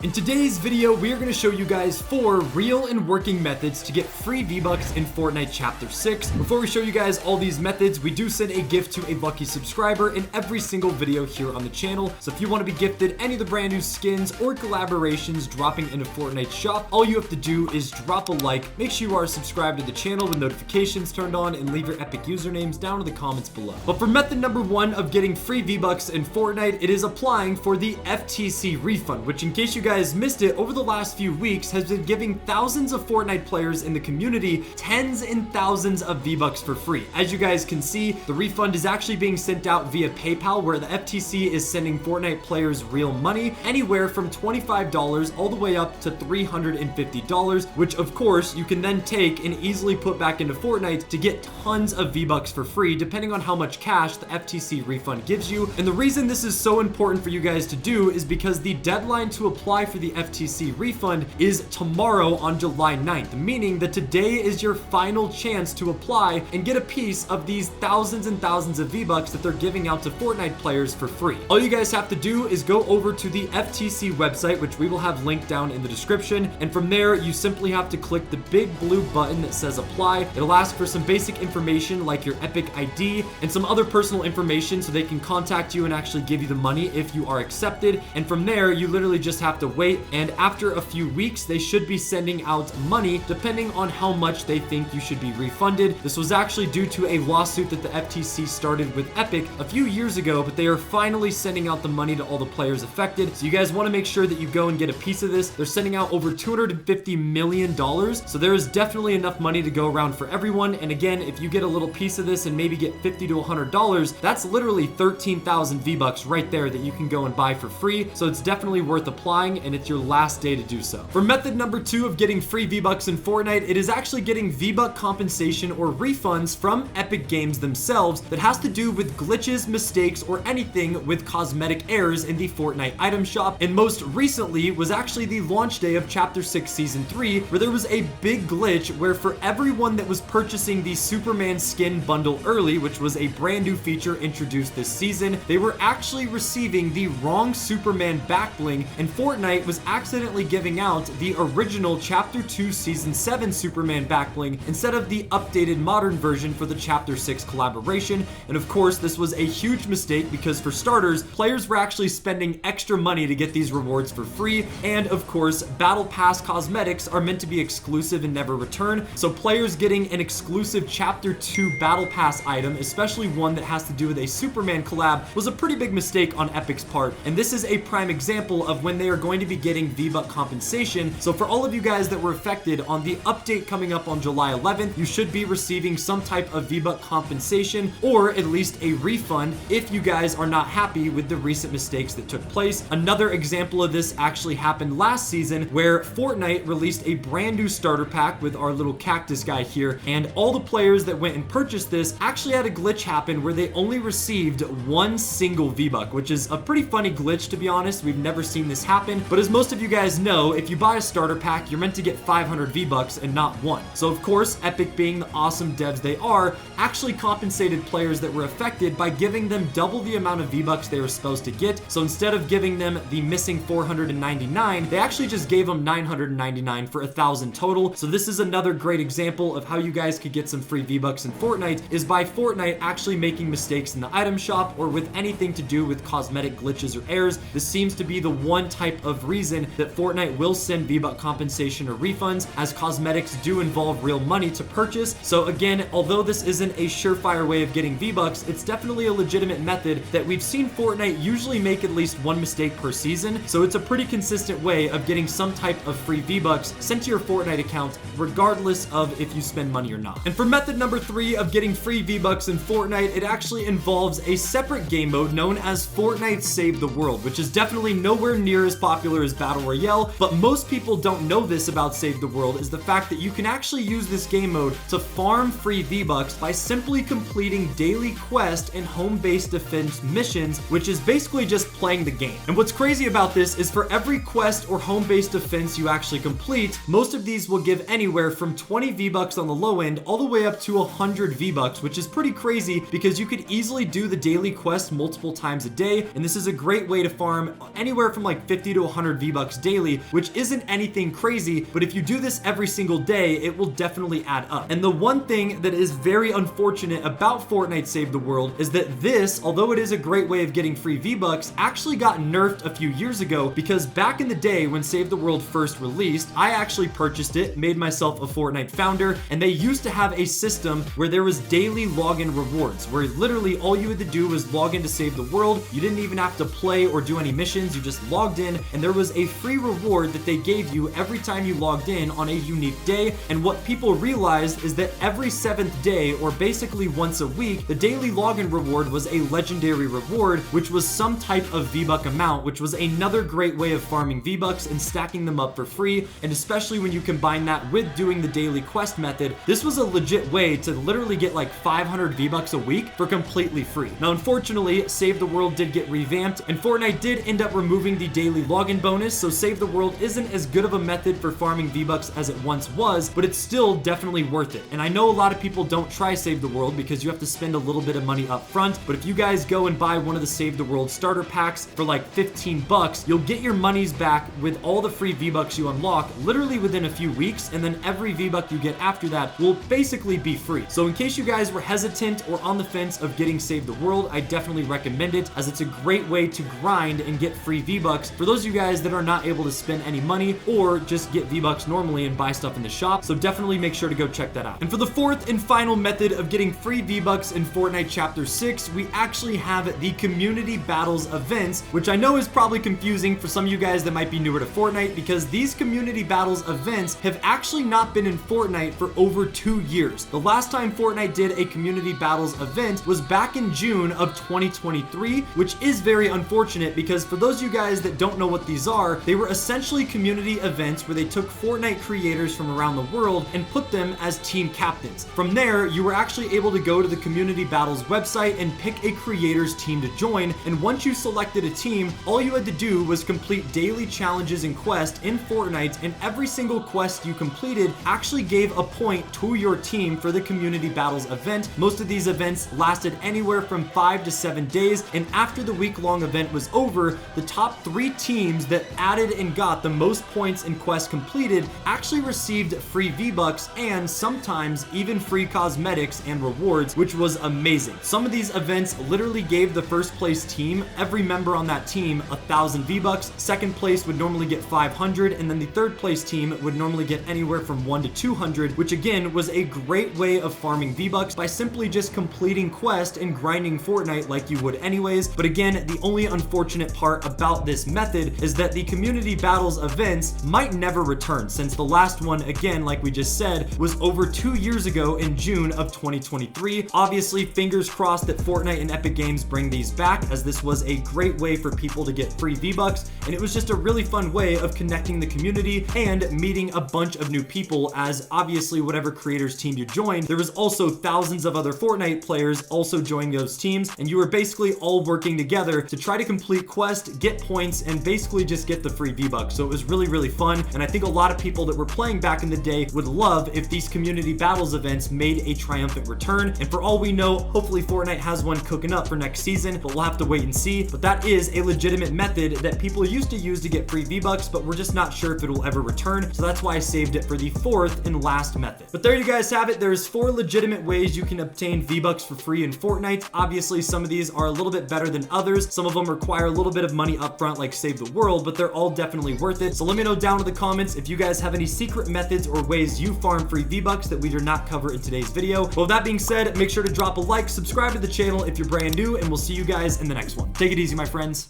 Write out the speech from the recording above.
In today's video, we are going to show you guys 4 real and working methods to get free V-Bucks in Fortnite Chapter 6. Before we show you guys all these methods, we do send a gift to a lucky subscriber in every single video here on the channel. So if you want to be gifted any of the brand new skins or collaborations dropping into Fortnite shop, all you have to do is drop a like, make sure you are subscribed to the channel with notifications turned on, and leave your epic usernames down in the comments below. But for method number 1 of getting free V-Bucks in Fortnite, it is applying for the FTC refund, which in case you guys missed it, over the last few weeks has been giving thousands of Fortnite players in the community tens and thousands of V-Bucks for free. As you guys can see, the refund is actually being sent out via PayPal, where the FTC is sending Fortnite players real money, anywhere from $25 all the way up to $350, which of course you can then take and easily put back into Fortnite to get tons of V-Bucks for free, depending on how much cash the FTC refund gives you. And the reason this is so important for you guys to do is because the deadline to apply for the FTC refund is tomorrow on July 9th, meaning that today is your final chance to apply and get a piece of these thousands and thousands of V-Bucks that they're giving out to Fortnite players for free. All you guys have to do is go over to the FTC website, which we will have linked down in the description, and from there you simply have to click the big blue button that says apply. It'll ask for some basic information like your Epic ID and some other personal information so they can contact you and actually give you the money if you are accepted, and from there you literally just have to wait, and after a few weeks they should be sending out money depending on how much they think you should be refunded. This was actually due to a lawsuit that the FTC started with Epic a few years ago, but they are finally sending out the money to all the players affected. So you guys want to make sure that you go and get a piece of this. They're sending out over $250 million, so there is definitely enough money to go around for everyone. And again, if you get a little piece of this and maybe get $50 to $100, that's literally 13,000 V-Bucks right there that you can go and buy for free. So it's definitely worth applying, and it's your last day to do so. For method number 2 of getting free V-Bucks in Fortnite, it is actually getting VBuck Compensation or refunds from Epic Games themselves that has to do with glitches, mistakes, or anything with cosmetic errors in the Fortnite item shop. And most recently was actually the launch day of Chapter 6 Season 3, where there was a big glitch where for everyone that was purchasing the Superman skin bundle early, which was a brand new feature introduced this season, they were actually receiving the wrong Superman back bling, and Fortnite was accidentally giving out the original Chapter 2 Season 7 Superman back bling instead of the updated modern version for the Chapter 6 collaboration. And of course, this was a huge mistake because for starters, players were actually spending extra money to get these rewards for free, and of course, Battle Pass cosmetics are meant to be exclusive and never return, so players getting an exclusive Chapter 2 Battle Pass item, especially one that has to do with a Superman collab, was a pretty big mistake on Epic's part. And this is a prime example of when they are going to be getting V-Buck compensation. So for all of you guys that were affected on the update coming up on July 11th, you should be receiving some type of V-Buck compensation or at least a refund if you guys are not happy with the recent mistakes that took place. Another example of this actually happened last season, where Fortnite released a brand new starter pack with our little cactus guy here, and all the players that went and purchased this actually had a glitch happen where they only received one single V-Buck, which is a pretty funny glitch, to be honest. We've never seen this happen, but as most of you guys know, if you buy a starter pack, you're meant to get 500 V-Bucks and not one. So of course, Epic, being the awesome devs they are, actually compensated players that were affected by giving them double the amount of V-Bucks they were supposed to get. So instead of giving them the missing 499, they actually just gave them 999 for 1,000 total. So this is another great example of how you guys could get some free V-Bucks in Fortnite, is by Fortnite actually making mistakes in the item shop or with anything to do with cosmetic glitches or errors. This seems to be the one type of reason that Fortnite will send V-Buck compensation or refunds, as cosmetics do involve real money to purchase. So again, although this isn't a surefire way of getting V-Bucks, it's definitely a legitimate method that we've seen Fortnite usually make at least one mistake per season. So it's a pretty consistent way of getting some type of free V-Bucks sent to your Fortnite account, regardless of if you spend money or not. And for method number 3 of getting free V-Bucks in Fortnite, it actually involves a separate game mode known as Fortnite Save the World, which is definitely nowhere near as popular as Battle Royale, but most people don't know this about Save the World, is the fact that you can actually use this game mode to farm free V-Bucks by simply completing daily quest and home-based defense missions, which is basically just playing the game. And what's crazy about this is for every quest or home-based defense you actually complete, most of these will give anywhere from 20 V-Bucks on the low end all the way up to 100 V-Bucks, which is pretty crazy because you could easily do the daily quest multiple times a day, and this is a great way to farm anywhere from like 50 to 100 V-Bucks daily, which isn't anything crazy, but if you do this every single day, it will definitely add up. And the one thing that is very unfortunate about Fortnite Save the World is that this, although it is a great way of getting free V-Bucks, actually got nerfed a few years ago, because back in the day when Save the World first released, I actually purchased it, made myself a Fortnite founder, and they used to have a system where there was daily login rewards, where literally all you had to do was log in to Save the World. You didn't even have to play or do any missions, you just logged in, and there was a free reward that they gave you every time you logged in on a unique day. And what people realized is that every 7th day, or basically once a week, the daily login reward was a legendary reward, which was some type of V-Buck amount, which was another great way of farming V-Bucks and stacking them up for free. And especially when you combine that with doing the daily quest method, this was a legit way to literally get like 500 V-Bucks a week for completely free. Now, unfortunately, Save the World did get revamped, and Fortnite did end up removing the daily login bonus, so Save the World isn't as good of a method for farming V-Bucks as it once was, but it's still definitely worth it. And I know a lot of people don't try Save the World because you have to spend a little bit of money up front, but if you guys go and buy one of the Save the World starter packs for like 15 bucks, you'll get your monies back with all the free V-Bucks you unlock literally within a few weeks, and then every V-Buck you get after that will basically be free. So in case you guys were hesitant or on the fence of getting Save the World, I definitely recommend it, as it's a great way to grind and get free V-Bucks for those of you guys that are not able to spend any money or just get V-Bucks normally and buy stuff in the shop. So definitely make sure to go check that out. And for the fourth and final method of getting free V-Bucks in Fortnite Chapter 6, we actually have the Community Battles events, which I know is probably confusing for some of you guys that might be newer to Fortnite, because these Community Battles events have actually not been in Fortnite for over 2 years. The last time Fortnite did a Community Battles event was back in June of 2023, which is very unfortunate because for those of you guys that don't know what these are, they were essentially community events where they took Fortnite creators from around the world and put them as team captains. From there, you were actually able to go to the Community Battles website and pick a creator's team to join, and once you selected a team, all you had to do was complete daily challenges and quests in Fortnite, and every single quest you completed actually gave a point to your team for the Community Battles event. Most of these events lasted anywhere from 5 to 7 days, and after the week-long event was over, the top 3 teams that added and got the most points and quests completed actually received free V-Bucks and sometimes even free cosmetics and rewards, which was amazing. Some of these events literally gave the first place team, every member on that team, 1,000 V-Bucks. Second place would normally get 500, and then the third place team would normally get anywhere from 1 to 200, which again was a great way of farming V-Bucks by simply just completing quests and grinding Fortnite like you would anyways. But again, the only unfortunate part about this method is that the Community Battles events might never return, since the last one, again, like we just said, was over 2 years ago in June of 2023. Obviously, fingers crossed that Fortnite and Epic Games bring these back, as this was a great way for people to get free V-Bucks, and it was just a really fun way of connecting the community and meeting a bunch of new people, as obviously whatever creators team you joined, there was also thousands of other Fortnite players also joining those teams, and you were basically all working together to try to complete quests, get points, and basically just get the free V-Bucks. So it was really, really fun, and I think a lot of people that were playing back in the day would love if these Community Battles events made a triumphant return. And for all we know, hopefully Fortnite has one cooking up for next season, but we'll have to wait and see. But that is a legitimate method that people used to use to get free V-Bucks, but we're just not sure if it will ever return. So that's why I saved it for the fourth and last method. But there you guys have it. There's 4 legitimate ways you can obtain V-Bucks for free in Fortnite. Obviously, some of these are a little bit better than others. Some of them require a little bit of money upfront, like Save the World, but they're all definitely worth it. So let me know down in the comments if you guys have any secret methods or ways you farm free V-Bucks that we did not cover in today's video. Well, with that being said, make sure to drop a like, subscribe to the channel if you're brand new, and we'll see you guys in the next one. Take it easy, my friends.